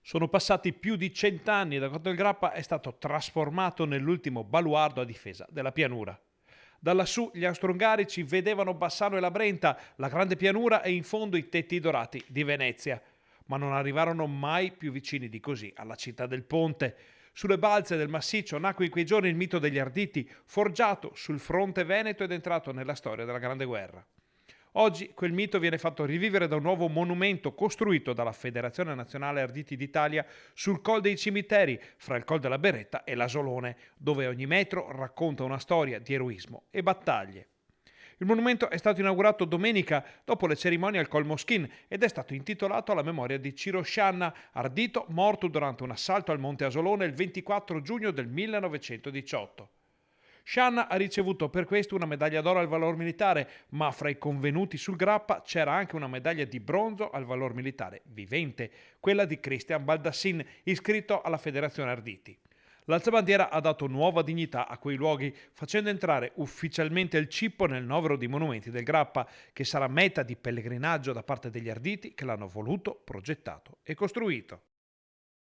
Sono passati più di 100 anni da quando il Grappa è stato trasformato nell'ultimo baluardo a difesa della pianura. Da lassù gli austro-ungarici vedevano Bassano e la Brenta, la grande pianura e in fondo i tetti dorati di Venezia, ma non arrivarono mai più vicini di così alla città del Ponte. Sulle balze del massiccio nacque in quei giorni il mito degli Arditi, forgiato sul fronte veneto ed entrato nella storia della Grande Guerra. Oggi quel mito viene fatto rivivere da un nuovo monumento costruito dalla Federazione Nazionale Arditi d'Italia sul Col dei Cimiteri, fra il Col della Beretta e l'Asolone, dove ogni metro racconta una storia di eroismo e battaglie. Il monumento è stato inaugurato domenica dopo le cerimonie al Col Moschin ed è stato intitolato alla memoria di Ciro Scianna, ardito morto durante un assalto al Monte Asolone il 24 giugno del 1918. Scianna ha ricevuto per questo una medaglia d'oro al valor militare, ma fra i convenuti sul Grappa c'era anche una medaglia di bronzo al valor militare vivente, quella di Christian Baldassin, iscritto alla Federazione Arditi. L'alzabandiera ha dato nuova dignità a quei luoghi, facendo entrare ufficialmente il Cippo nel novero di monumenti del Grappa, che sarà meta di pellegrinaggio da parte degli Arditi che l'hanno voluto, progettato e costruito.